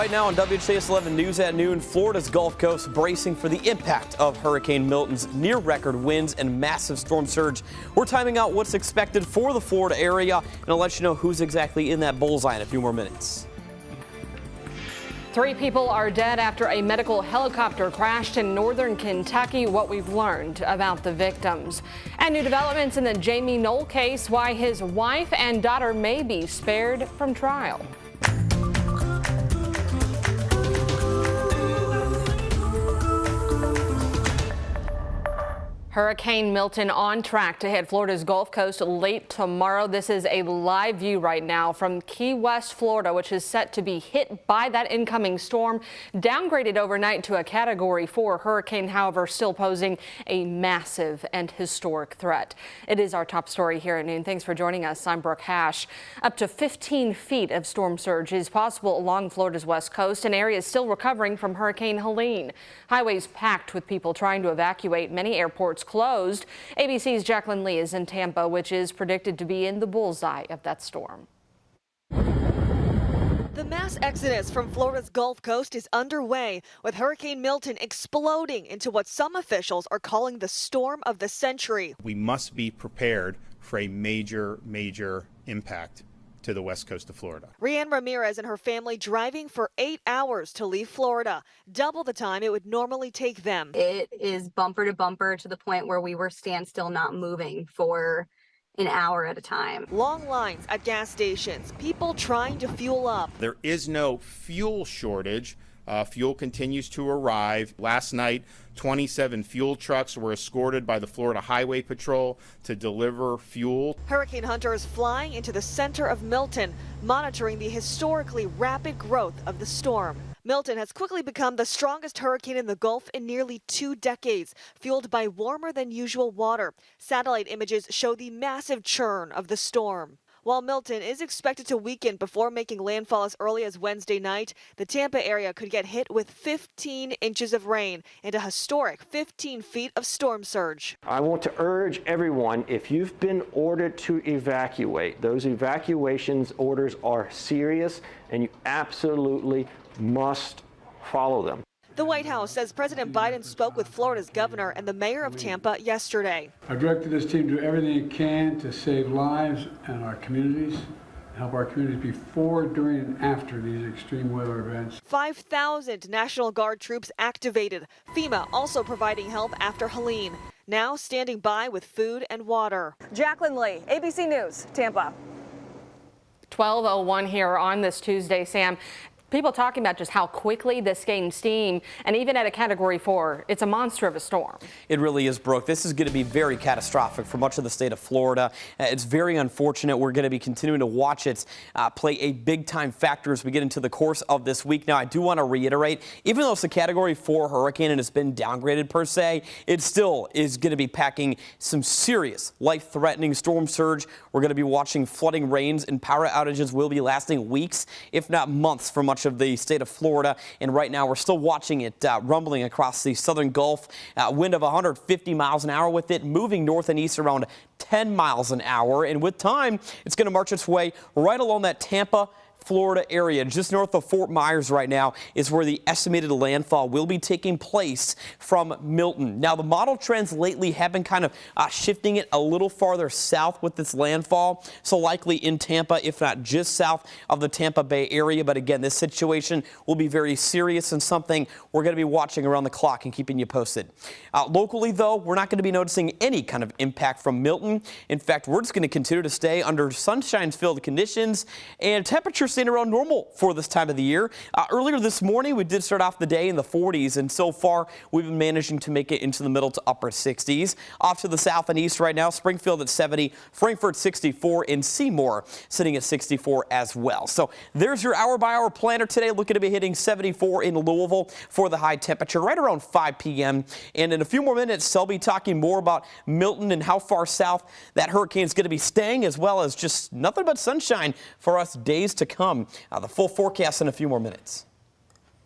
Right now on WHAS11 News at Noon, Florida's Gulf Coast bracing for the impact of Hurricane Milton's near-record winds and massive storm surge. We're timing out what's expected for the Florida area, and I'll let you know who's exactly in that bullseye in a few more minutes. 3 people are dead after a medical helicopter crashed in northern Kentucky. What we've learned about the victims. And new developments in the Jamie Knoll case, why his wife and daughter may be spared from trial. Hurricane Milton on track to hit Florida's Gulf Coast late tomorrow. This is a live view right now from Key West, Florida, which is set to be hit by that incoming storm. Downgraded overnight to a Category 4 hurricane, however, still posing a massive and historic threat. It is our top story here at noon. Thanks for joining us. I'm Brooke Hash. Up to 15 feet of storm surge is possible along Florida's west coast, and areas still recovering from Hurricane Helene. Highways packed with people trying to evacuate. Many airports closed. ABC's Jacqueline Lee is in Tampa, which is predicted to be in the bullseye of that storm. The mass exodus from Florida's Gulf Coast is underway, with Hurricane Milton exploding into what some officials are calling the storm of the century. We must be prepared for a major impact to the west coast of Florida. Rianne Ramirez and her family driving for 8 hours to leave Florida, double the time it would normally take them. It is bumper to bumper to the point where we were standstill, not moving for an hour at a time. Long lines at gas stations, people trying to fuel up. There is no fuel shortage. Fuel continues to arrive. Last night, 27 fuel trucks were escorted by the Florida Highway Patrol to deliver fuel. Hurricane hunters flying into the center of Milton, monitoring the historically rapid growth of the storm. Milton has quickly become the strongest hurricane in the Gulf in nearly 2 decades, fueled by warmer than usual water. Satellite images show the massive churn of the storm. While Milton is expected to weaken before making landfall as early as Wednesday night, the Tampa area could get hit with 15 inches of rain and a historic 15 feet of storm surge. I want to urge everyone, if you've been ordered to evacuate, those evacuations orders are serious and you absolutely must follow them. The White House says President Biden spoke with Florida's governor and the mayor of Tampa yesterday. I directed this team to do everything it can to save lives and our communities, help our communities before, during, and after these extreme weather events. 5,000 National Guard troops activated. FEMA also providing help after Helene, now standing by with food and water. Jacqueline Lee, ABC News, Tampa. 12:01 here on this Tuesday, Sam. People talking about just how quickly this gained steam, and even at a Category 4, it's a monster of a storm. It really is, Brooke. This is going to be very catastrophic for much of the state of Florida. It's very unfortunate. We're going to be continuing to watch it play a big-time factor as we get into the course of this week. Now, I do want to reiterate, even though it's a Category 4 hurricane and it's been downgraded per se, it still is going to be packing some serious life-threatening storm surge. We're going to be watching flooding rains, and power outages will be lasting weeks, if not months, for much of the state of Florida. And right now we're still watching it rumbling across the southern Gulf. Wind of 150 miles an hour with it moving north and east around 10 miles an hour. And with time, it's going to march its way right along that Tampa, Florida area. Just north of Fort Myers right now is where the estimated landfall will be taking place from Milton. Now, the model trends lately have been kind of shifting it a little farther south with this landfall, so likely in Tampa, if not just south of the Tampa Bay area. But again, this situation will be very serious and something we're going to be watching around the clock and keeping you posted. Locally, though, we're not going to be noticing any kind of impact from Milton. In fact, we're just going to continue to stay under sunshine-filled conditions, and temperatures staying around normal for this time of the year. Earlier this morning, we did start off the day in the 40s, and so far we've been managing to make it into the middle to upper 60s. Off to the south and east right now, Springfield at 70, Frankfort 64, and Seymour sitting at 64 as well. So there's your hour-by-hour planner today. Looking to be hitting 74 in Louisville for the high temperature right around 5 p.m. And in a few more minutes, I'll be talking more about Milton and how far south that hurricane is going to be staying, as well as just nothing but sunshine for us days to come. The full forecast in a few more minutes.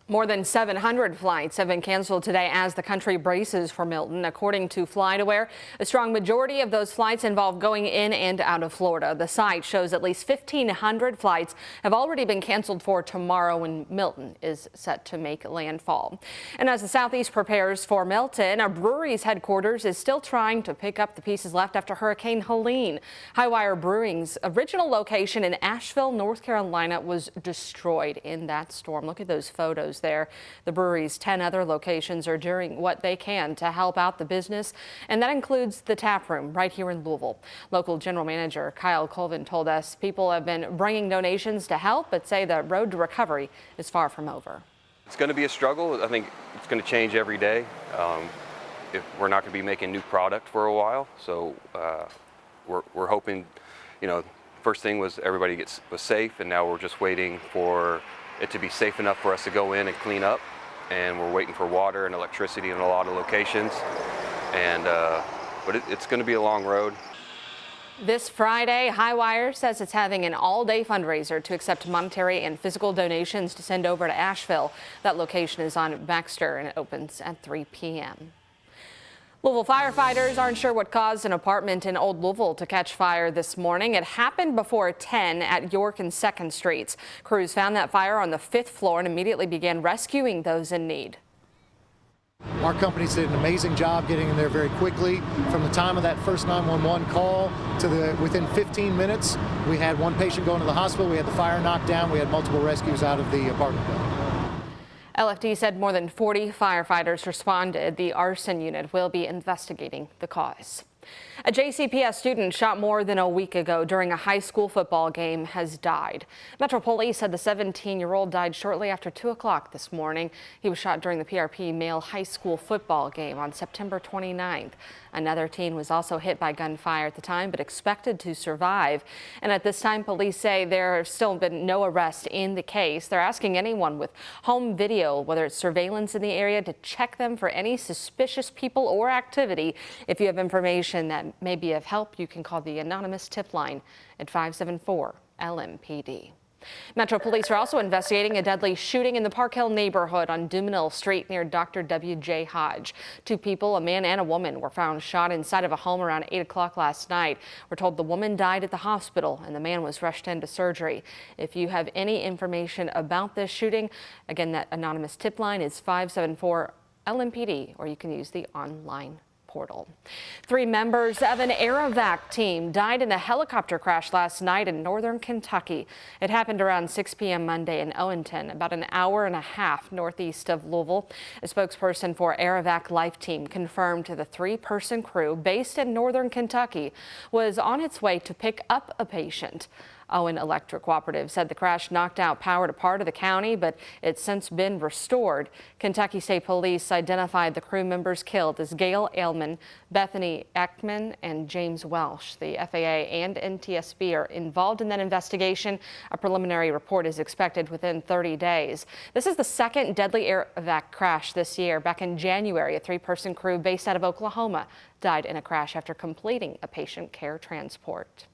More than 700 flights have been canceled today as the country braces for Milton. According to FlightAware, a strong majority of those flights involve going in and out of Florida. The site shows at least 1,500 flights have already been canceled for tomorrow when Milton is set to make landfall. And as the Southeast prepares for Milton, a brewery's headquarters is still trying to pick up the pieces left after Hurricane Helene. Highwire Brewing's original location in Asheville, North Carolina was destroyed in that storm. Look at those photos there. The brewery's 10 other locations are doing what they can to help out the business, and that includes the tap room right here in Louisville. Local general manager Kyle Colvin told us people have been bringing donations to help, but say the road to recovery is far from over. It's going to be a struggle. I think it's going to change every day. If we're not going to be making new product for a while, so we're hoping, first thing was everybody was safe, and now we're just waiting for it to be safe enough for us to go in and clean up, and we're waiting for water and electricity in a lot of locations, and but it's going to be a long road. This Friday, Highwire says it's having an all-day fundraiser to accept monetary and physical donations to send over to Asheville. That location is on Baxter and it opens at 3 p.m. Louisville firefighters aren't sure what caused an apartment in Old Louisville to catch fire this morning. It happened before 10 at York and 2nd Streets. Crews found that fire on the 5th floor and immediately began rescuing those in need. Our companies did an amazing job getting in there very quickly. From the time of that first 911 call to within 15 minutes, we had one patient going to the hospital. We had the fire knocked down. We had multiple rescues out of the apartment building. LFD said more than 40 firefighters responded. The arson unit will be investigating the cause. A JCPS student shot more than a week ago during a high school football game has died. Metro Police said the 17-year-old died shortly after 2 o'clock this morning. He was shot during the PRP male high school football game on September 29th. Another teen was also hit by gunfire at the time, but expected to survive. And at this time, police say there have still been no arrests in the case. They're asking anyone with home video, whether it's surveillance in the area, to check them for any suspicious people or activity. If you have information that may be of help, you can call the anonymous tip line at 574-LMPD. Metro Police are also investigating a deadly shooting in the Park Hill neighborhood on Dumenil Street near Dr. W.J. Hodge. 2 people, a man and a woman, were found shot inside of a home around 8 o'clock last night. We're told the woman died at the hospital and the man was rushed into surgery. If you have any information about this shooting, again, that anonymous tip line is 574-LMPD, or you can use the online portal. 3 members of an Air-Evac team died in a helicopter crash last night in northern Kentucky. It happened around 6 p.m. Monday in Owenton, about an hour and a half northeast of Louisville. A spokesperson for Air-Evac Life Team confirmed the 3-person crew based in northern Kentucky was on its way to pick up a patient. Owen Electric Cooperative said the crash knocked out power to part of the county, but it's since been restored. Kentucky State Police identified the crew members killed as Gail Ailman, Bethany Ekman, and James Welsh. The FAA and NTSB are involved in that investigation. A preliminary report is expected within 30 days. This is the second deadly Air-Evac crash this year. Back in January, a 3-person crew based out of Oklahoma died in a crash after completing a patient care transport.